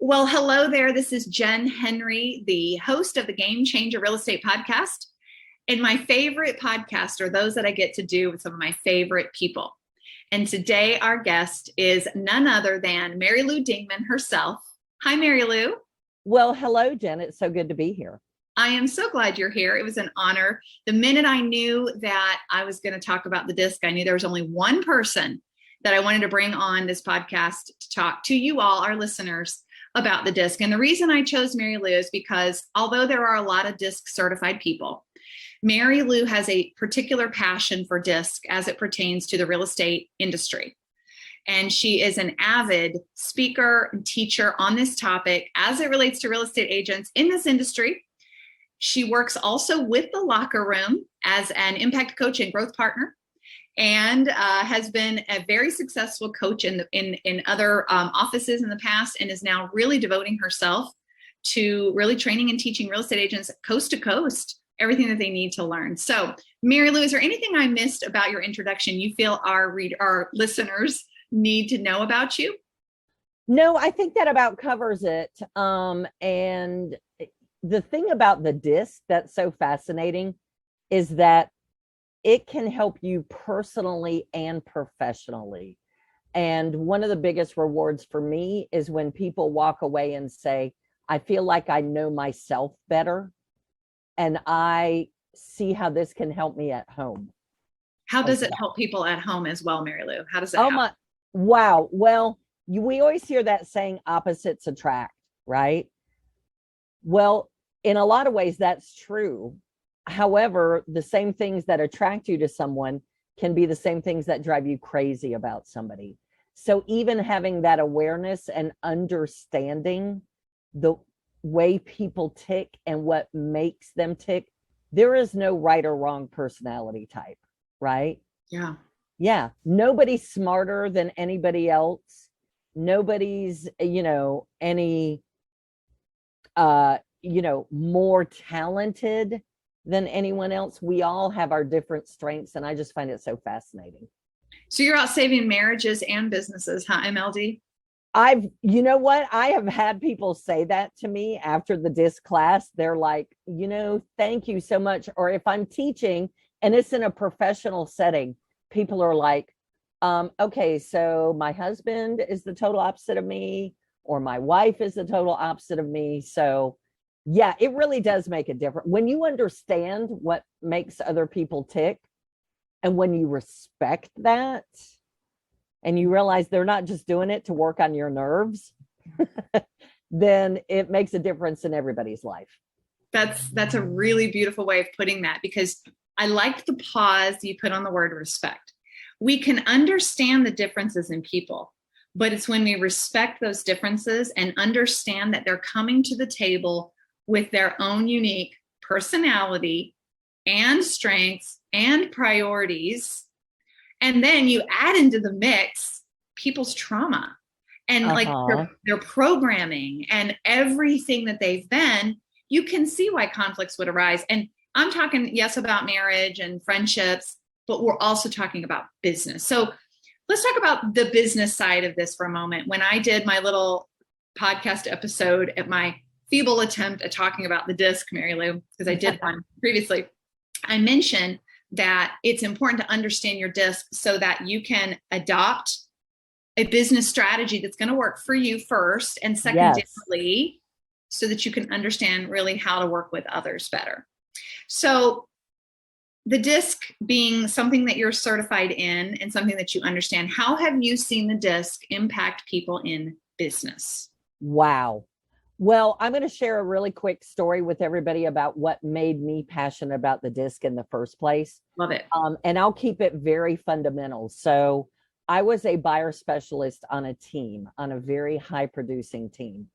Well, hello there. This is Jen Henry, the host of the Game Changer Real Estate Podcast. And my favorite podcasts are those that I get to do with some of my favorite people. And today our guest is none other than MaryLou Dingman herself. Hi, MaryLou. Well, hello, Jen. It's so good to be here. I am so glad you're here. It was an honor. The minute I knew that I was going to talk about the disc, I knew there was only one person that I wanted to bring on this podcast to talk to you all, our listeners, about the disc. And the reason I chose MaryLou is because although there are a lot of disc certified people, MaryLou has a particular passion for disc as it pertains to the real estate industry. And she is an avid speaker and teacher on this topic as it relates to real estate agents in this industry. She works also with the Locker Room as an impact coach and growth partner, and has been a very successful coach in other offices in the past, and is now really devoting herself to really training and teaching real estate agents coast to coast everything that they need to learn. So, MaryLou, is there anything I missed about your introduction you feel our listeners need to know about you? No, I think that about covers it. And the thing about the disc that's so fascinating is that it can help you personally and professionally. And one of the biggest rewards for me is when people walk away and say, I feel like I know myself better, and I see how this can help me at home. How does it help people at home as well, MaryLou? How does it help? Wow. Well, we always hear that saying opposites attract, right? Well, in a lot of ways, that's true. However, the same things that attract you to someone can be the same things that drive you crazy about somebody. So even having that awareness and understanding the way people tick and what makes them tick, there is no right or wrong personality type, right? Yeah. Yeah. Nobody's smarter than anybody else. Nobody's, any, more talented than anyone else. We all have our different strengths, and I just find it so fascinating. So you're out saving marriages and businesses, huh, MLD? You know what? I have had people say that to me after the disc class. They're like, thank you so much. Or if I'm teaching and it's in a professional setting, people are like, okay, so my husband is the total opposite of me, or my wife is the total opposite of me. So yeah, it really does make a difference when you understand what makes other people tick, and when you respect that, and you realize they're not just doing it to work on your nerves, then it makes a difference in everybody's life. That's a really beautiful way of putting that, because I like the pause you put on the word respect. We can understand the differences in people, but it's when we respect those differences and understand that they're coming to the table with their own unique personality and strengths and priorities. And then you add into the mix people's trauma and like their programming and everything that they've been. You can see why conflicts would arise. And I'm talking, yes, about marriage and friendships, but we're also talking about business. So let's talk about the business side of this for a moment. When I did my little podcast episode at my feeble attempt at talking about the disc, MaryLou, because I did one previously, I mentioned that it's important to understand your disc so that you can adopt a business strategy that's going to work for you first, and secondarily, so that you can understand really how to work with others better. So the disc being something that you're certified in and something that you understand, how have you seen the disc impact people in business? Wow. Well, I'm going to share a really quick story with everybody about what made me passionate about the disc in the first place. Love it. And I'll keep it very fundamental. So I was a buyer specialist on a team, on a very high producing team.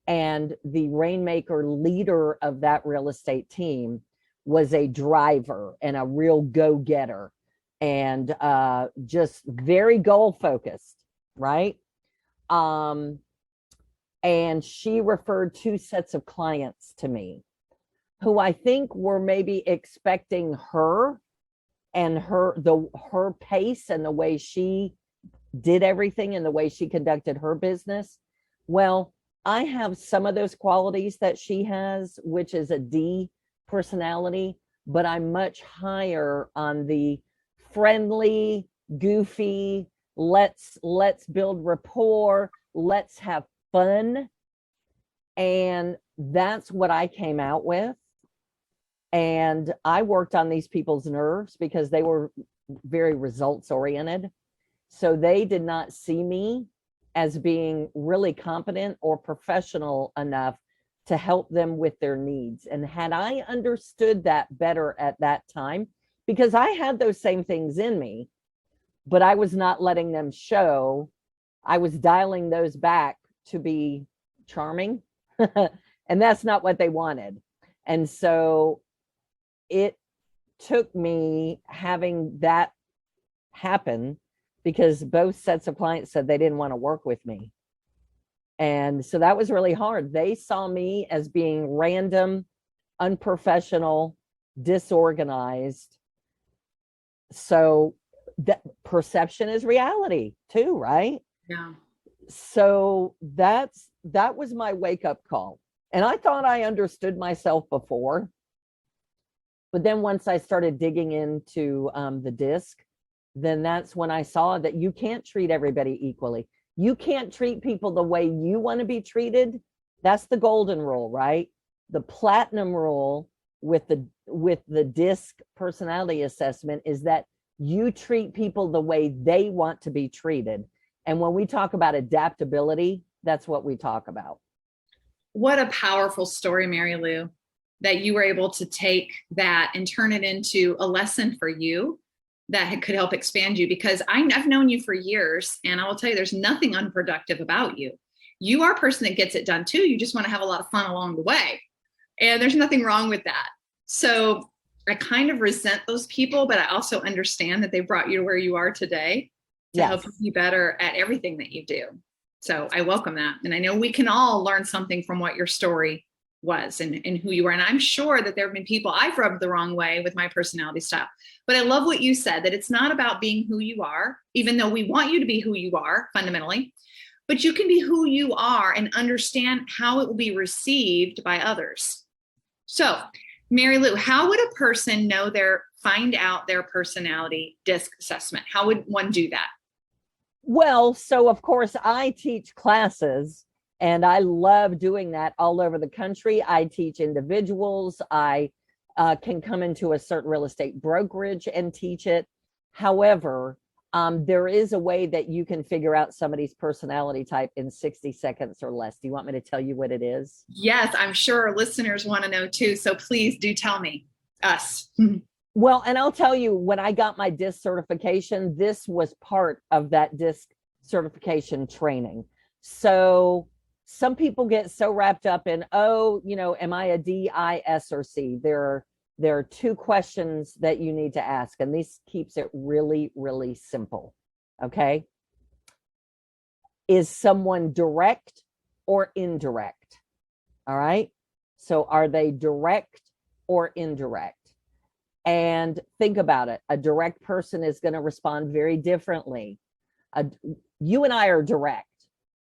And the rainmaker leader of that real estate team was a driver and a real go-getter, and just very goal focused, right? And she referred two sets of clients to me who I think were maybe expecting her and her pace and the way she did everything and the way she conducted her business. Well, I have some of those qualities that she has, which is a D personality, but I'm much higher on the friendly, goofy, let's build rapport, let's have fun. And that's what I came out with. And I worked on these people's nerves because they were very results oriented. So they did not see me as being really competent or professional enough to help them with their needs. And had I understood that better at that time, because I had those same things in me, but I was not letting them show, I was dialing those back to be charming. And that's not what they wanted. And so it took me having that happen, because both sets of clients said they didn't want to work with me. And so that was really hard. They saw me as being random, unprofessional, disorganized. So that perception is reality too, right? Yeah. So that was my wake-up call. And I thought I understood myself before. But then once I started digging into the DISC, then that's when I saw that you can't treat everybody equally. You can't treat people the way you want to be treated. That's the golden rule, right? The platinum rule with the DISC personality assessment is that you treat people the way they want to be treated. And when we talk about adaptability, that's what we talk about. What a powerful story, MaryLou, that you were able to take that and turn it into a lesson for you that could help expand you. Because I've known you for years, and I will tell you, there's nothing unproductive about you. You are a person that gets it done too. You just want to have a lot of fun along the way. And there's nothing wrong with that. So I kind of resent those people, but I also understand that they brought you to where you are today to help you be better at everything that you do. So I welcome that. And I know we can all learn something from what your story was and who you are. And I'm sure that there have been people I've rubbed the wrong way with my personality style. But I love what you said, that it's not about being who you are, even though we want you to be who you are fundamentally, but you can be who you are and understand how it will be received by others. So, MaryLou, how would a person find out their personality DISC assessment? How would one do that? Well, so of course I teach classes, and I love doing that all over the country. I teach individuals. I can come into a certain real estate brokerage and teach it. However, there is a way that you can figure out somebody's personality type in 60 seconds or less. Do you want me to tell you what it is? Yes, I'm sure our listeners want to know too. So please do tell me, us. Well, and I'll tell you, when I got my DISC certification, this was part of that DISC certification training. So some people get so wrapped up in, am I a D, I, S, or C? There are two questions that you need to ask, and this keeps it really, really simple. Okay. Is someone direct or indirect? All right. So are they direct or indirect? And think about it. A direct person is going to respond very differently. You and I are direct,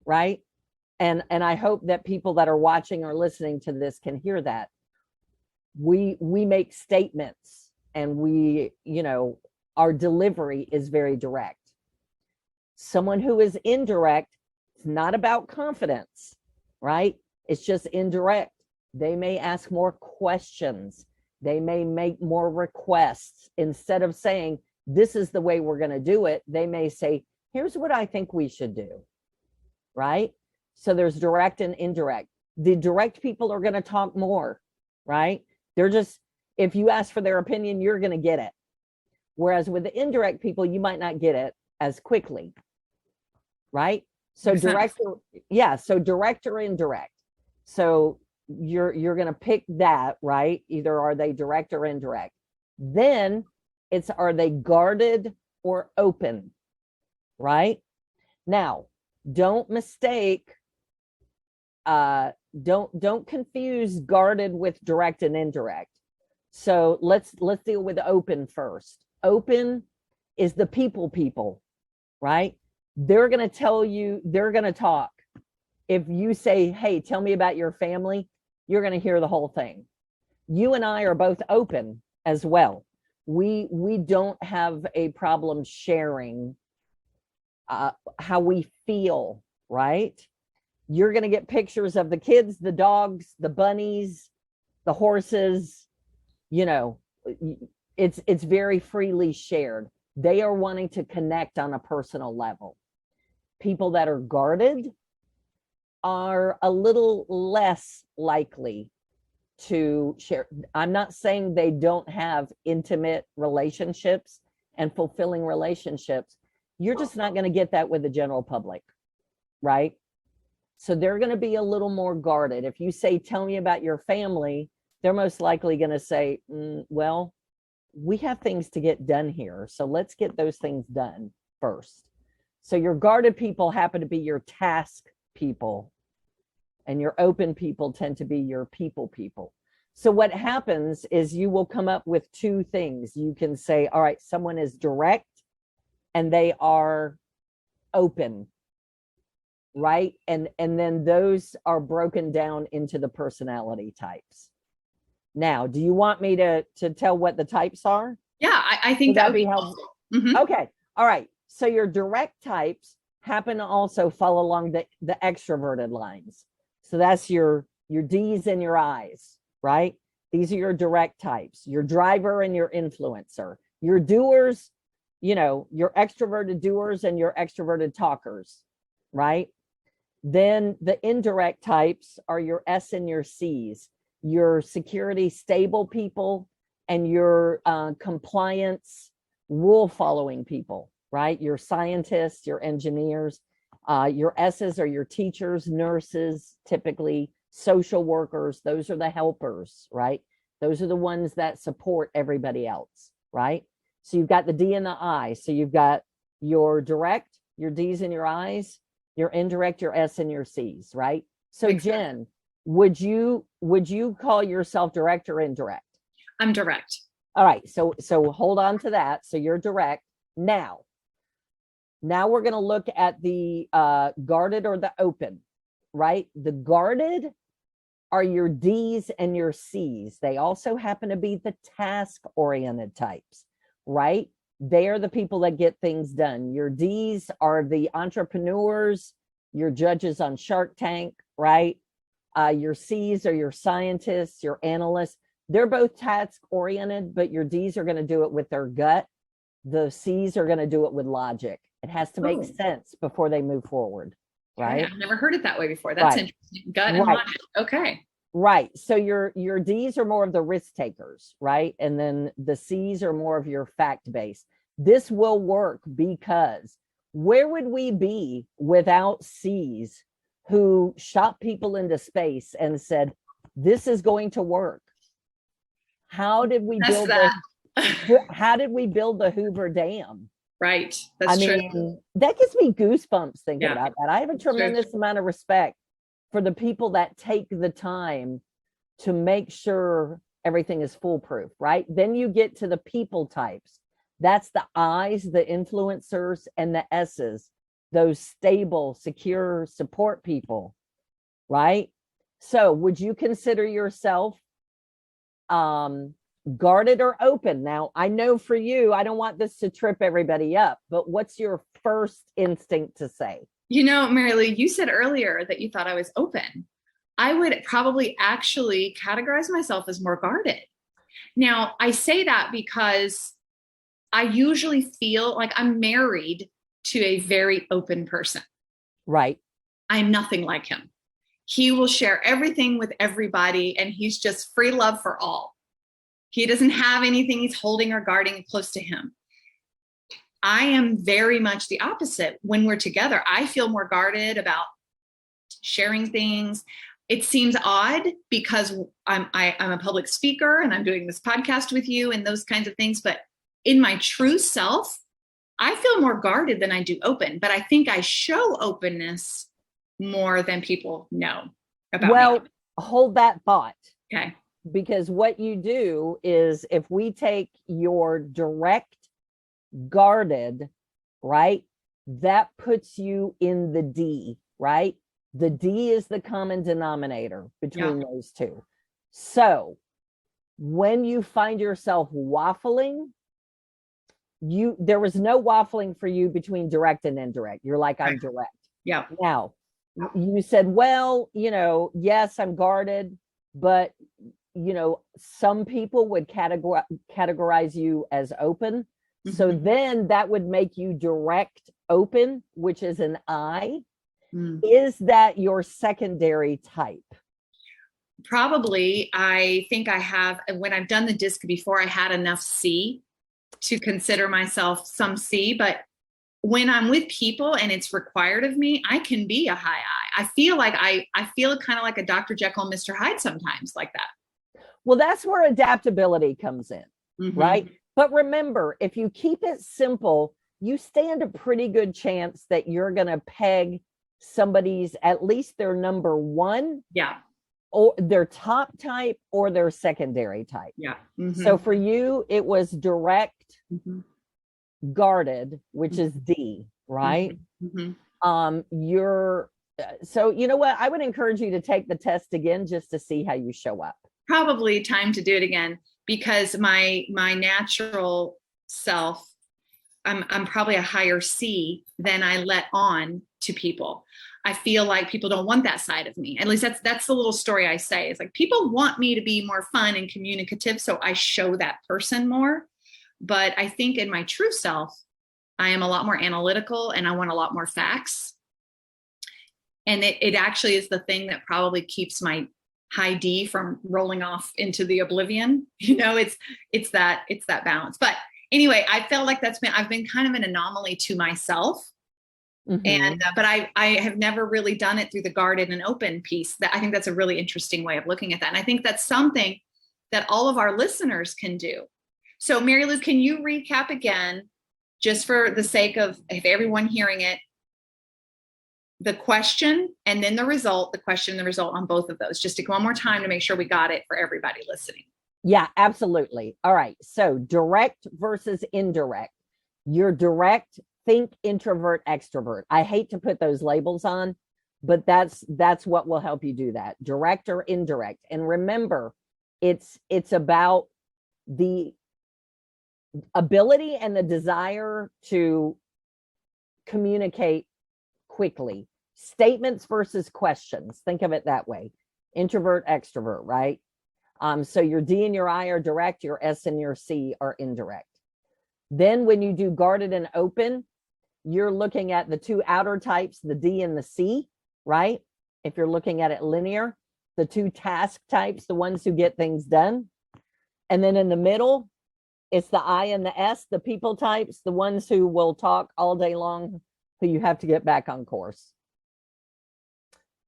right? And I hope that people that are watching or listening to this can hear that. We make statements, and our delivery is very direct. Someone who is indirect, it's not about confidence, right? It's just indirect. They may ask more questions. They may make more requests. Instead of saying, this is the way we're going to do it, they may say, here's what I think we should do, right? So there's direct and indirect. The direct people are going to talk more, right? They're just, if you ask for their opinion, you're going to get it. Whereas with the indirect people, you might not get it as quickly, right? So direct or indirect. So you're going to pick that, right? Either are they direct or indirect. Then it's, are they guarded or open, right? Now, don't mistake, don't confuse guarded with direct and indirect. So let's deal with open first. Open is the people, right? They're going to tell you, they're going to talk. if you say, hey, tell me about your family, you're going to hear the whole thing. You and I are both open as well. We don't have a problem sharing how we feel, right? You're going to get pictures of the kids, the dogs, the bunnies, the horses, you know, it's very freely shared. They are wanting to connect on a personal level. People that are guarded are a little less likely to share. I'm not saying they don't have intimate relationships and fulfilling relationships. You're just not going to get that with the general public, right? So they're going to be a little more guarded. If you say, tell me about your family, they're most likely going to say, well, we have things to get done here. So let's get those things done first. So your guarded people happen to be your task people, and your open people tend to be your people. So what happens is you will come up with two things. You can say, all right, someone is direct and they are open, right? And then those are broken down into the personality types. Now, do you want me to tell what the types are? Yeah, I think that would be helpful. Mm-hmm. Okay. All right. So your direct types happen to also follow along the extroverted lines. So that's your D's and your I's, right? These are your direct types, your driver and your influencer, your doers, you know, your extroverted doers and your extroverted talkers, right? Then the indirect types are your S and your C's, your security stable people and your compliance rule following people, right? Your scientists, your engineers, your S's are your teachers, nurses, typically social workers. Those are the helpers, right? Those are the ones that support everybody else, right? So you've got the D and the I. So you've got your direct, your D's and your I's, your indirect, your S and your C's, right? So Jen, would you call yourself direct or indirect? I'm direct. All right. So hold on to that. So you're direct. Now we're going to look at the guarded or the open, right? The guarded are your D's and your C's. They also happen to be the task-oriented types, right? They are the people that get things done. Your D's are the entrepreneurs, your judges on Shark Tank, right? Your C's are your scientists, your analysts. They're both task-oriented, but your D's are going to do it with their gut. The C's are going to do it with logic. It has to make sense before they move forward, right? I've never heard it that way before. That's interesting. Gut and logic. Okay. Right. So your D's are more of the risk takers, right? And then the C's are more of your fact base. This will work because where would we be without C's who shot people into space and said, this is going to work? How did we build that? How did we build the Hoover Dam? Right. That's true. That gives me goosebumps thinking about that. I have a tremendous amount of respect for the people that take the time to make sure everything is foolproof, right? Then you get to the people types. That's the I's, the influencers, and the S's, those stable, secure support people, right? So would you consider yourself guarded or open? Now, I know for you, I don't want this to trip everybody up, but what's your first instinct to say? You know, MaryLou, you said earlier that you thought I was open. I would probably actually categorize myself as more guarded. Now, I say that because I usually feel like I'm married to a very open person. Right. I'm nothing like him. He will share everything with everybody, and he's just free love for all. He doesn't have anything he's holding or guarding close to him. I am very much the opposite. When we're together, I feel more guarded about sharing things. It seems odd because I'm a public speaker and I'm doing this podcast with you and those kinds of things. But in my true self, I feel more guarded than I do open. But I think I show openness more than people know about me. Hold that thought. Okay. Because what you do is if we take your direct guarded, right, that puts you in the D, right? The D is the common denominator Yeah. between those two. So when you find yourself waffling, there was no waffling for you between direct and indirect. You're like, I'm Right. direct. Yeah. Now, you said, well, yes, I'm guarded, but some people would categorize you as open. So then that would make you direct open, which is an I. Is that your secondary type? Probably. I think I have, when I've done the disc before, I had enough C to consider myself some C, but when I'm with people and it's required of me, I can be a high I. I feel like I feel kind of like a Dr. Jekyll and Mr. Hyde sometimes, like that. Well, that's where adaptability comes in, right? But remember, if you keep it simple, you stand a pretty good chance that you're going to peg somebody's, at least their number one, Yeah, or their top type, or their secondary type. yeah. So for you, it was direct, guarded, which is D, right? So you know what? I would encourage you to take the test again just to see how you show up. Probably time to do it again, because my natural self, I'm probably a higher C than I let on to people. I feel like people don't want that side of me. At least that's the little story I say. It's like people want me to be more fun and communicative, so I show that person more. But I think in my true self, I am a lot more analytical and I want a lot more facts. And it actually is the thing that probably keeps my high D from rolling off into the oblivion. It's that balance. But anyway, I felt like I've been kind of an anomaly to myself. And but I have never really done it through the guarded and open piece. That I think that's a really interesting way of looking at that. And I think that's something that all of our listeners can do. So MaryLou, can you recap again, just for the sake of everyone hearing it, the question and then the result, the question and the result on both of those, just to one more time to make sure we got it for everybody listening. Yeah, absolutely. All right. So direct versus indirect. You're direct, think introvert, extrovert. I hate to put those labels on, but that's what will help you do that. Direct or indirect. And remember, it's about the ability and the desire to communicate quickly. Statements versus questions. Think of it that way. Introvert, extrovert, right? So your D and your I are direct, your S and your C are indirect. Then when you do guarded and open, you're looking at the two outer types, the D and the C, right? If you're looking at it linear, the two task types, the ones who get things done. And then in the middle, it's the I and the S, the people types, the ones who will talk all day long, who you have to get back on course.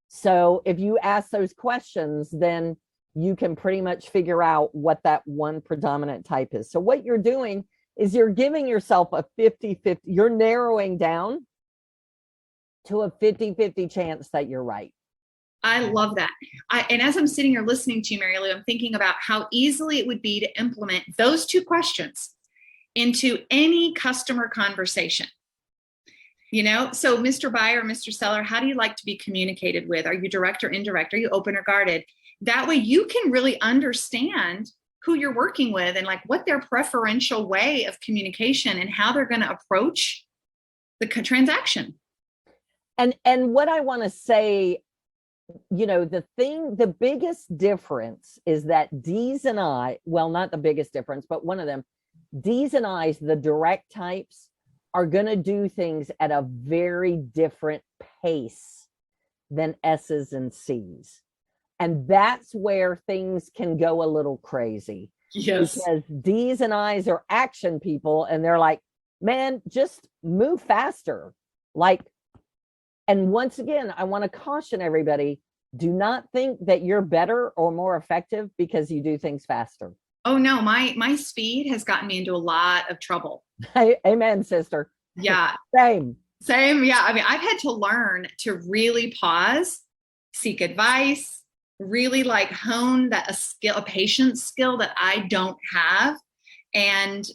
So if you ask those questions, then you can pretty much figure out what that one predominant type is. So what you're doing is you're giving yourself a 50-50, you're narrowing down to a 50-50 chance that you're right. I love that. And as I'm sitting here listening to you, MaryLou, I'm thinking about how easily it would be to implement those two questions into any customer conversation. So Mr. Buyer, Mr. Seller, how do you like to be communicated with? Are you direct or indirect? Are you open or guarded? That way you can really understand who you're working with and like what their preferential way of communication and how they're going to approach the transaction. And what I want to say, the biggest difference is that D's and I, well, not the biggest difference, but one of them, D's and I's, the direct types, are going to do things at a very different pace than S's and C's. And that's where things can go a little crazy. Yes. Because D's and I's are action people and they're like, man, just move faster. And once again, I want to caution everybody, do not think that you're better or more effective because you do things faster. Oh no, my speed has gotten me into a lot of trouble. Amen, sister. Yeah. Same. Yeah. I mean, I've had to learn to really pause, seek advice, really hone a patience skill that I don't have. And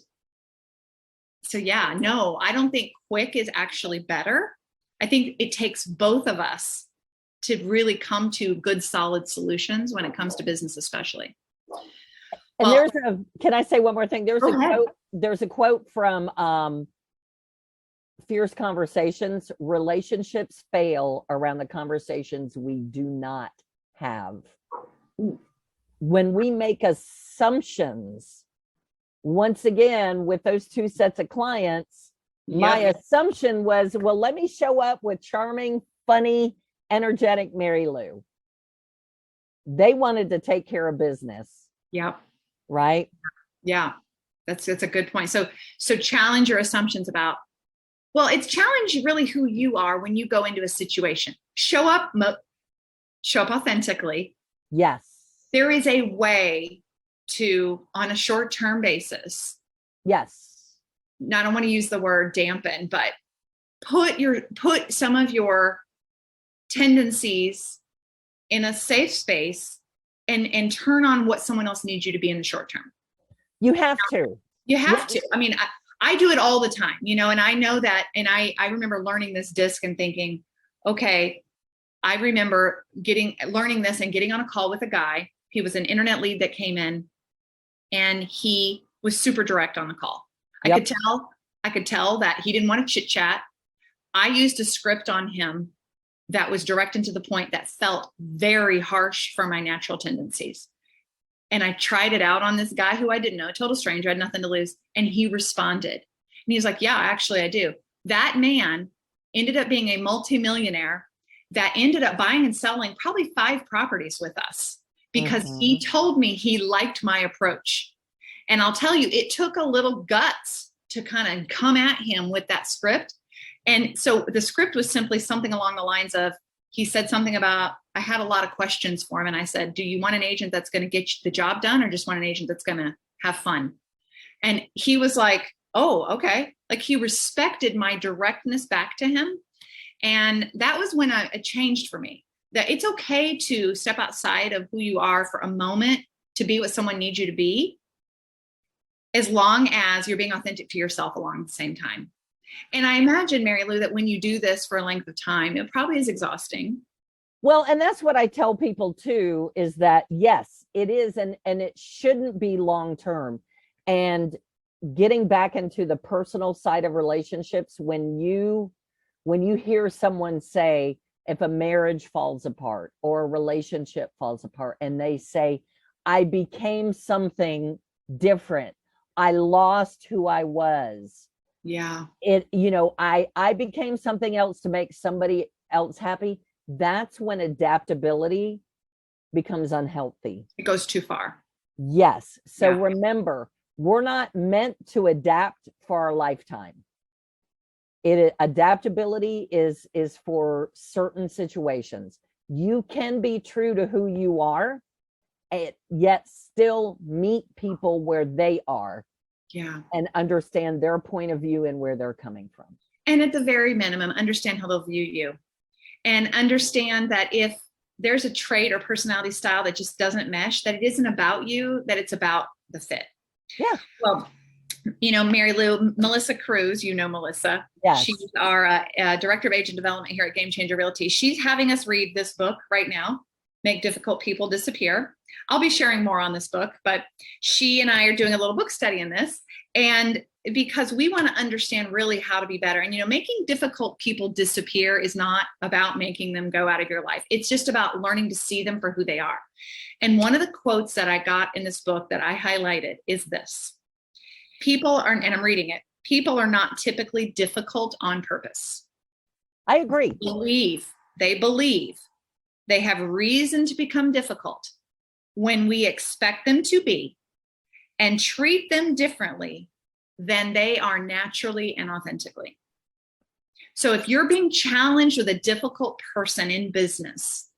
so, yeah, no, I don't think quick is actually better. I think it takes both of us to really come to good, solid solutions when it comes to business, especially. And can I say one more thing? There's a quote from Fierce Conversations: relationships fail around the conversations we do not have. When we make assumptions, once again, with those two sets of clients, my assumption was, well, let me show up with charming, funny, energetic MaryLou. They wanted to take care of business. Yep. Right? Yeah. That's a good point. So challenge your assumptions about, well, it's challenge really who you are when you go into a situation. Show up authentically. Yes. There is a way to, on a short-term basis. Yes. I don't want to use the word dampen, but put some of your tendencies in a safe space and turn on what someone else needs you to be in the short term. You have to. You have to. I mean, I do it all the time, and I know that, and I remember learning this disc and thinking, okay, I remember learning this and getting on a call with a guy. He was an internet lead that came in, and he was super direct on the call. I could tell that he didn't want to chit chat. I used a script on him that was direct and to the point that felt very harsh for my natural tendencies. And I tried it out on this guy who I didn't know, total stranger, had nothing to lose. And he responded. And he was like, yeah, actually I do. That man ended up being a multimillionaire that ended up buying and selling probably 5 properties with us because he told me he liked my approach. And I'll tell you, it took a little guts to kind of come at him with that script. And so the script was simply something along the lines of, he said something about, I had a lot of questions for him. And I said, do you want an agent that's going to get the job done or just want an agent that's going to have fun? And he was like, oh, okay. Like he respected my directness back to him. And that was when it changed for me, that it's okay to step outside of who you are for a moment to be what someone needs you to be, as long as you're being authentic to yourself along the same time. And I imagine, MaryLou, that when you do this for a length of time, it probably is exhausting. Well, and that's what I tell people too, is that yes, it is, and it shouldn't be long term. And getting back into the personal side of relationships, when you hear someone say, if a marriage falls apart or a relationship falls apart, and they say, I became something different, I lost who I was. Yeah. I became something else to make somebody else happy. That's when adaptability becomes unhealthy. It goes too far. Yes. So remember, we're not meant to adapt for our lifetime. Adaptability is for certain situations. You can be true to who you are, yet still meet people where they are. Yeah. And understand their point of view and where they're coming from. And at the very minimum, understand how they'll view you. And understand that if there's a trait or personality style that just doesn't mesh, that it isn't about you, that it's about the fit. Yeah. Well, MaryLou, Melissa Cruz, Melissa. Yes. She's our Director of Agent Development here at Game Changer Realty. She's having us read this book right now, Make Difficult People Disappear. I'll be sharing more on this book, but she and I are doing a little book study in this. And because we want to understand really how to be better. And, making difficult people disappear is not about making them go out of your life. It's just about learning to see them for who they are. And one of the quotes that I got in this book that I highlighted is this: people are, and I'm reading it, people are not typically difficult on purpose. I agree. They believe they have reason to become difficult when we expect them to be and treat them differently than they are naturally and authentically. So if you're being challenged with a difficult person in business,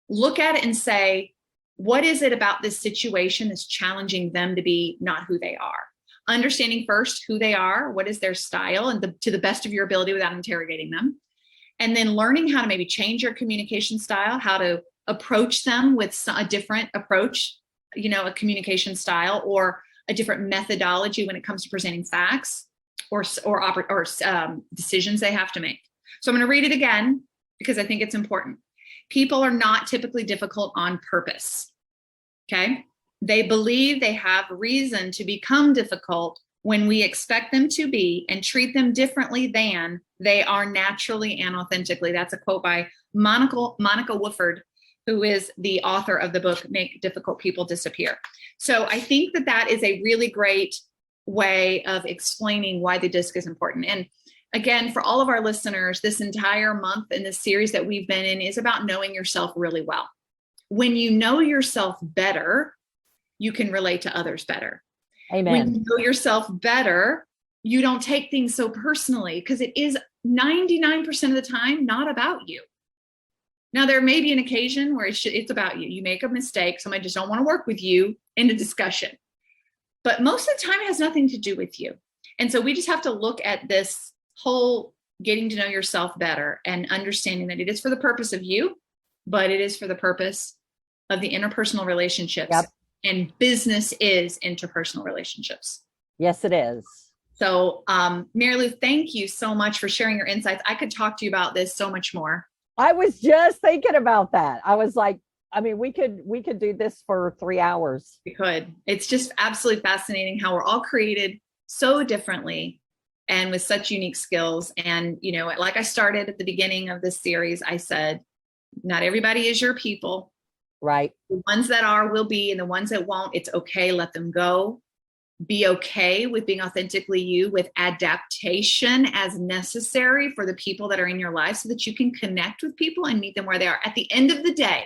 look at it and say, what is it about this situation that's challenging them to be not who they are? Understanding first who they are, what is their style, and to the best of your ability without interrogating them. And then learning how to maybe change your communication style, how to approach them with a different approach, a communication style or a different methodology when it comes to presenting facts or decisions they have to make. So I'm going to read it again. because I think it's important. People are not typically difficult on purpose. Okay. They believe they have reason to become difficult when we expect them to be and treat them differently than they are naturally and authentically. That's a quote by Monica Wooford, who is the author of the book, Make Difficult People Disappear. So I think that that is a really great way of explaining why the DISC is important. And again, for all of our listeners, this entire month in this series that we've been in is about knowing yourself really well. When you know yourself better, you can relate to others better. Amen. When you know yourself better, you don't take things so personally, because it is 99% of the time not about you. Now, there may be an occasion where it's about you. You make a mistake. Somebody just don't want to work with you in a discussion. But most of the time, it has nothing to do with you. And so we just have to look at this whole getting to know yourself better and understanding that it is for the purpose of you, but it is for the purpose of the interpersonal relationships. Yep. And business is interpersonal relationships. Yes, it is. So, MaryLou, thank you so much for sharing your insights. I could talk to you about this so much more. I was just thinking about that. I was like, I mean, we could do this for 3 hours. We could. It's just absolutely fascinating how we're all created so differently and with such unique skills. And, you know, like I started at the beginning of this series, I said, not everybody is your people. Right. The ones that are will be, and the ones that won't, it's okay. Let them go. Be okay with being authentically you, with adaptation as necessary for the people that are in your life so that you can connect with people and meet them where they are. At the end of the day,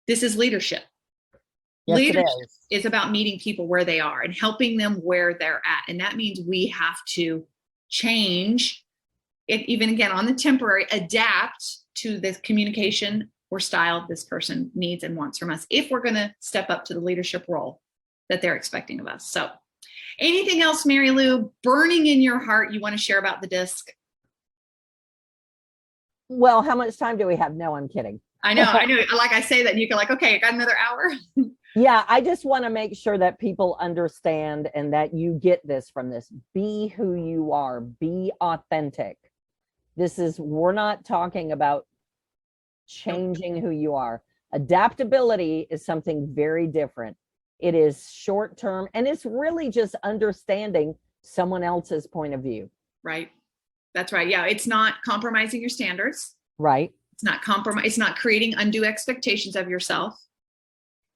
this is leadership. Yes, Leadership it is about meeting people where they are and helping them where they're at. And that means we have to change it, even again on the temporary, adapt to the communication or style this person needs and wants from us if we're going to step up to the leadership role that they're expecting of us. So anything else, MaryLou, burning in your heart you want to share about the DISC? Well, how much time do we have? No, I'm kidding. I know. Like I say that, and you can like, okay, I got another hour. Yeah, I just want to make sure that people understand and that you get this from this. Be who you are. Be authentic. We're not talking about changing who you are. Adaptability is something very different. It is short term, and it's really just understanding someone else's point of view. Right. That's right. Yeah. It's not compromising your standards. Right. It's not creating undue expectations of yourself.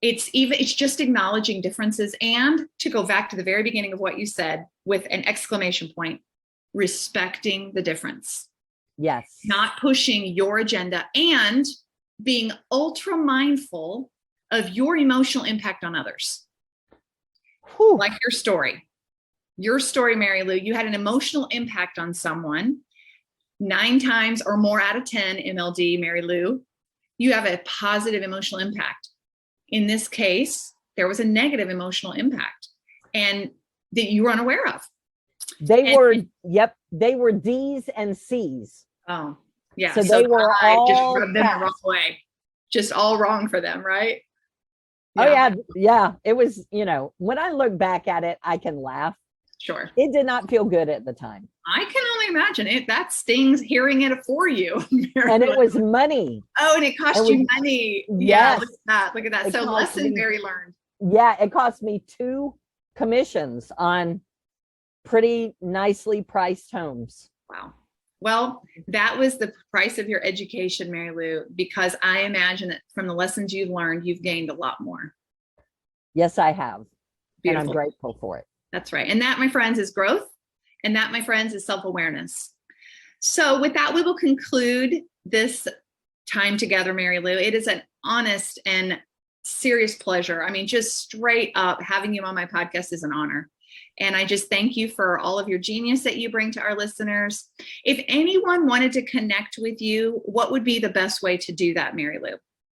It's just acknowledging differences, and to go back to the very beginning of what you said with an exclamation point, respecting the difference. Yes. Not pushing your agenda, and being ultra mindful of your emotional impact on others. Whew. Like your story, MaryLou, you had an emotional impact on someone 9 times or more out of 10 MLD, MaryLou, you have a positive emotional impact. In this case, there was a negative emotional impact, and that you were unaware of. They were D's and C's. Oh, yeah. So they were all just rubbed them the wrong way. Just all wrong for them, right? Yeah. Oh yeah. It was, when I look back at it, I can laugh. Sure. It did not feel good at the time. I can only imagine it. That stings hearing it for you. And it was money. Oh, and it cost you money. Yes. Yeah, look at that. So lesson very learned. Yeah, it cost me 2 commissions on pretty nicely priced homes. Wow. Well, that was the price of your education, MaryLou, because I imagine that from the lessons you've learned, you've gained a lot more. Yes, I have. Beautiful. And I'm grateful for it. That's right. And that, my friends, is growth. And that, my friends, is self-awareness. So with that, we will conclude this time together, MaryLou. It is an honest and serious pleasure. I mean, just straight up having you on my podcast is an honor. And I just thank you for all of your genius that you bring to our listeners. If anyone wanted to connect with you, what would be the best way to do that, MaryLou?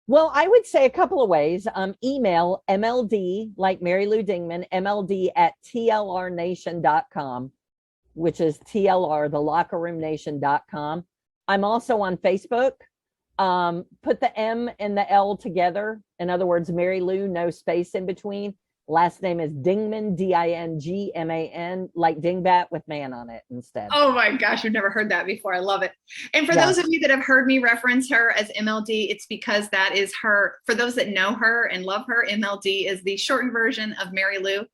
Well, I would say a couple of ways. Email MLD, like MaryLou Dingman, MLD@TLRnation.com, which is TLR, thelockerroomnation.com. I'm also on Facebook. Put the M and the L together. In other words, MaryLou, no space in between. Last name is Dingman, Dingman, like dingbat with man on it instead. Oh my gosh, I've never heard that before. I love it. And for Yeah. those of you that have heard me reference her as MLD, it's because that is her. For those that know her and love her, MLD is the shortened version of Mary Lou.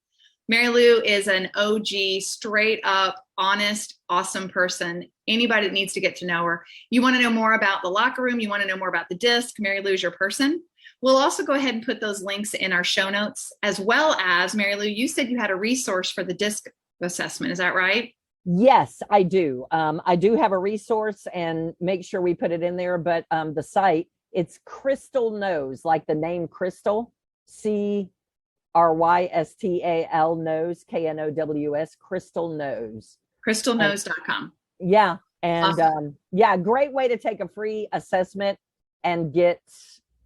Mary Lou is an OG, straight up, honest, awesome person. Anybody that needs to get to know her. You want to know more about the locker room, you want to know more about the disc, Mary Lou is your person. We'll also go ahead and put those links in our show notes, as well as, Mary Lou, you said you had a resource for the disc assessment. Is that right? Yes, I do. I do have a resource, and make sure we put it in there. But the site, it's Crystal Knows, like the name Crystal, CRYSTAL Knows, KNOWS, Crystal Knows. Crystalknows.com. Yeah. And Awesome. yeah, great way to take a free assessment and get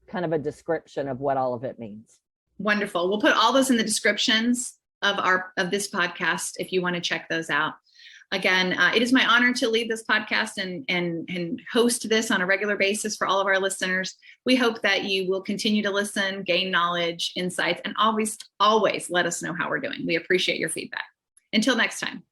kind of a description of what all of it means. Wonderful. We'll put all those in the descriptions of this podcast if you want to check those out. Again, it is my honor to lead this podcast and host this on a regular basis for all of our listeners. We hope that you will continue to listen, gain knowledge, insights, and always let us know how we're doing. We appreciate your feedback. Until next time.